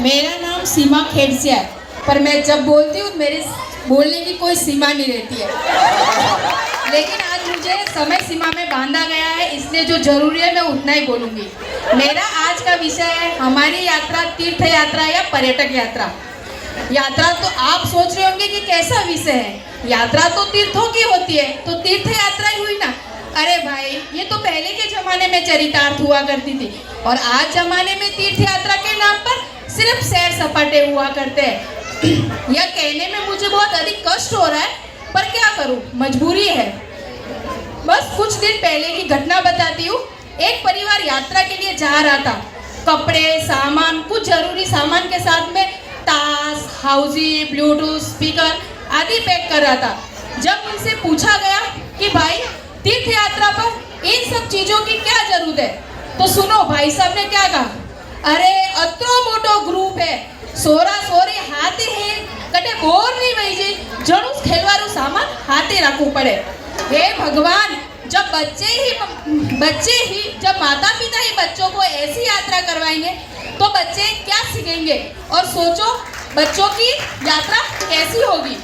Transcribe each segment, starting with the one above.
मेरा नाम सीमा खेड़सिया है, पर मैं जब बोलती हूँ मेरे बोलने की कोई सीमा नहीं रहती है। लेकिन आज मुझे समय सीमा में बांधा गया है, इसलिए जो जरूरी है मैं उतना ही बोलूँगी। मेरा आज का विषय है हमारी यात्रा, तीर्थ यात्रा या पर्यटक यात्रा। यात्रा तो आप सोच रहे होंगे कि कैसा विषय है, यात्रा तो तीर्थों की होती है, तो तीर्थ यात्रा ही हुई ना। अरे भाई, ये तो पहले के जमाने में चरितार्थ हुआ करती थी, और आज जमाने में तीर्थ यात्रा के नाम पर सिर्फ सैर सपाटे हुआ करते हैं। यह कहने में मुझे बहुत अधिक कष्ट हो रहा है, पर क्या करूं, मजबूरी है। बस कुछ दिन पहले की घटना बताती हूँ। एक परिवार यात्रा के लिए जा रहा था। कपड़े, सामान, कुछ जरूरी सामान के साथ में ताश, हाउजी, ब्लूटूथ, स्पीकर आदि पैक कर रहा था। जब उनसे पूछा गया कि भाई तीर्थ यात्रा पर इन सब चीजों की क्या जरूरत है, तो सुनो भाई साहब ने क्या कहा। अरे अत्रो मोटो ग्रुप है, सोरा सोरी हाथे है, कटे बोर नहीं भाई जी, जरूर खेलवारू सामान हाथे रखू पड़े। हे भगवान, जब बच्चे ही जब माता पिता ही बच्चों को ऐसी यात्रा करवाएंगे तो बच्चे क्या सीखेंगे, और सोचो बच्चों की यात्रा कैसी होगी।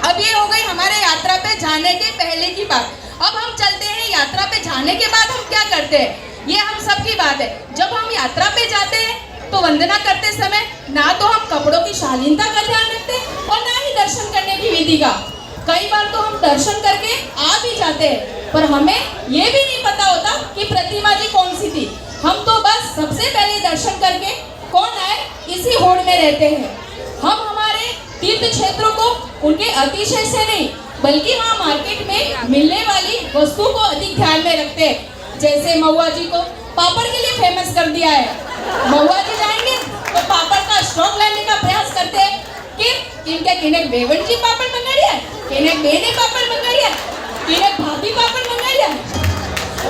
अब ये हो गई हमारे यात्रा पे जाने के पहले की बात। अब हम चलते हैं यात्रा पे जाने के बाद हम क्या करते हैं, ये हम सब की बात है। जब हम यात्रा पे जाते हैं तो वंदना करते समय ना तो हम कपड़ों की शालीनता का ध्यान रखते हैं और ना ही दर्शन करने की विधि का। कई बार तो हम दर्शन करके आ भी जाते हैं, पर हमें ये भी नहीं पता होता कि प्रतिमा जी कौन सी थी। हम तो बस सबसे पहले दर्शन करके कौन आए इसी होड़ में रहते हैं। हम हमारे तीर्थ क्षेत्रों को उनके अतिशय से नहीं, बल्कि वहाँ मार्केट में मिलने वाली वस्तु को अधिक ध्यान में रखते हैं। जैसे महुआ जी को पापड़ के लिए फेमस कर दिया है। महुआ जी जाएंगे तो पापड़ का स्टॉक लाने का प्रयास करते हैं कि इनके किने बेवन जी पापड़ मंगाड़िया, किने बेने पापड़ मंगाड़िया, किने भाभी पापड़ मंगाड़िया।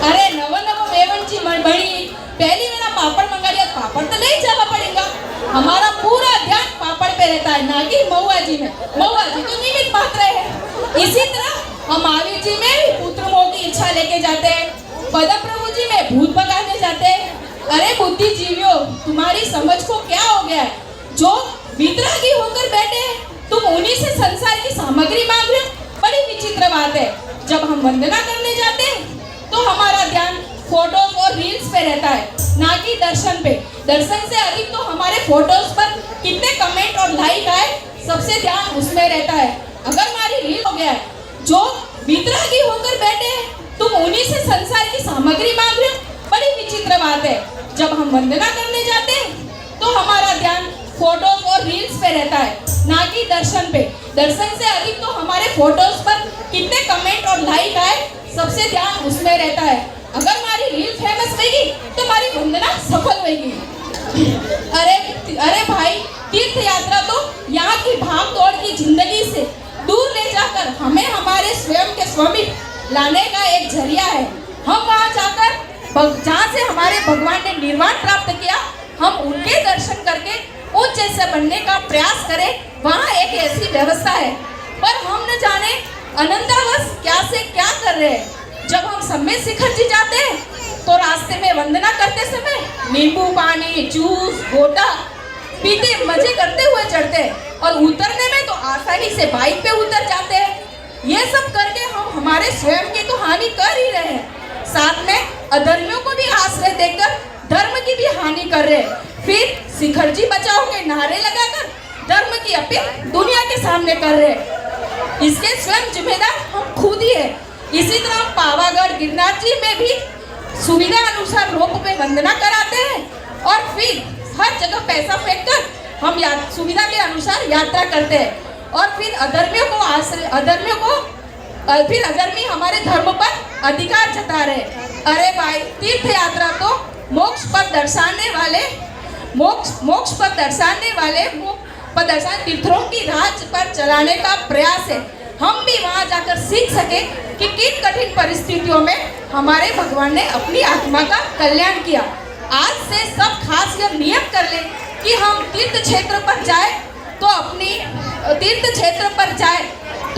अरे नव बेवन जी बड़ी पहली मेरा पापड़ मंगाड़िया, पापड़ तो ले जाना पड़ेगा। हमारा पूरा ध्यान पापड़ पे रहता है, ना कि महुआ जी में। महुआ जी तो निमित्त मात्र है। इसी तरह हम महावीर जी में पुत्र मोह की इच्छा लेके जाते हैं, पदम प्रभु जी में भूत भगाने जाते हैं। अरे बुद्धिजीवियों, तुम्हारी समझ को क्या हो गया है, जो वितरागी होकर बैठे हैं तुम उन्हीं से संसार की सामग्री मांग रहे हो। बड़ी विचित्र बात है। जब हम वंदना करने जाते हैं तो हमारा ध्यान फोटोज और रील्स पे रहता है, ना कि दर्शन पे। दर्शन से अधिक तो हमारे फोटोज पर कितने कमेंट और लाइक आए, सबसे ध्यान उसमें रहता है। अगर हमारी रील हो गया है, जो वितरागी होकर बैठे हैं तुम उन्हीं से संसार की सामग्री मांग रहे हो। बड़ी विचित्र बात है। जब हम वंदना करने जाते हैं तो हमारा ध्यान फोटोज और रील्स पे रहता है, ना कि दर्शन पे। दर्शन से अधिक तो हमारे फोटोज पर कितने कमेंट और लाइक आए, सबसे ध्यान उसमें रहता है। अगर हमारी रील फेमस होगी तो हमारी वंदना सफल होगी। अरे भाई, तीर्थ यात्रा तो यहाँ की भाग दौड़ की जिंदगी से दूर ले जाकर हमें हमारे स्वयं के स्वामी लाने का एक जरिया है। हम वहाँ जाकर जहाँ से हमारे भगवान ने निर्वाण प्राप्त किया, हम उनके दर्शन करके उस जैसे बनने का प्रयास करें। वहाँ एक ऐसी व्यवस्था है, पर हम न जाने अनंतावश क्या से क्या कर रहे हैं। जब हम सम्मेद शिखर जी जाते हैं तो रास्ते में वंदना करते समय नींबू पानी, जूस, गोटा पीते मजे करते हुए चढ़ते हैं, और उतरने में तो आसानी से बाइक पे उतर जाते हैं। ये सब करके हम हमारे स्वयं की तो हानि कर ही रहे हैं, साथ में अधर्मियों को भी आश्रय देकर धर्म की भी हानि कर रहे हैं। फिर शिखर जी बचाओ के नारे लगाकर धर्म की अपील दुनिया के सामने कर रहे हैं। इसके स्वयं जिम्मेदार हम खुद ही है। इसी तरह पावागढ़, गिरनार जी में भी सुविधा अनुसार रोप पे वंदना कराते हैं, और फिर हर जगह पैसा फेंककर हम सुविधा के अनुसार यात्रा करते हैं, और फिर अधर्मी हमारे धर्म पर अधिकार जता रहे। अरे भाई, तीर्थ यात्रा तो मोक्ष पर दर्शाने तीर्थों की राह पर चलाने का प्रयास है। हम भी वहाँ जाकर सीख सके कि किन कठिन परिस्थितियों में हमारे भगवान ने अपनी आत्मा का कल्याण किया। आज से सब खास यह नियम कर ले कि हम तीर्थ क्षेत्र पर जाए तो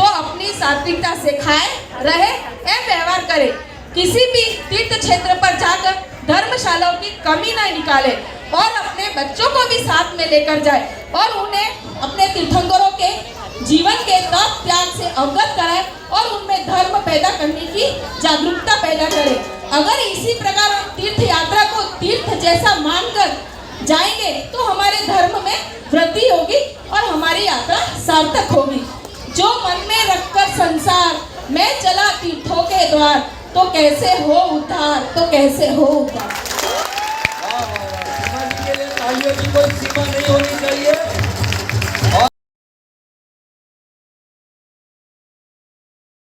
अपनी सात्विकता से खाए, रहे एवं व्यवहार करे। किसी भी तीर्थ क्षेत्र पर जाकर धर्मशालाओं की कमी न निकाले और अपने बच्चों को भी साथ में लेकर जाए और उन्हें अपने तीर्थंकरों के जीवन के तप त्याग से अवगत कराए और उनमें धर्म पैदा करने की जागरूकता पैदा करे। अगर इसी प्रकार हम तीर्थ यात्रा को तीर्थ जैसा मानकर जाएंगे तो हमारे धर्म में वृद्धि होगी और हमारी यात्रा सार्थक होगी। जो मन में रखकर संसार मैं चला तीर्थों के द्वार, तो कैसे हो उद्धार, तो कैसे हो उद्धार। सीमा जी के लिए तालियों की कोई सीमा नहीं होनी चाहिए।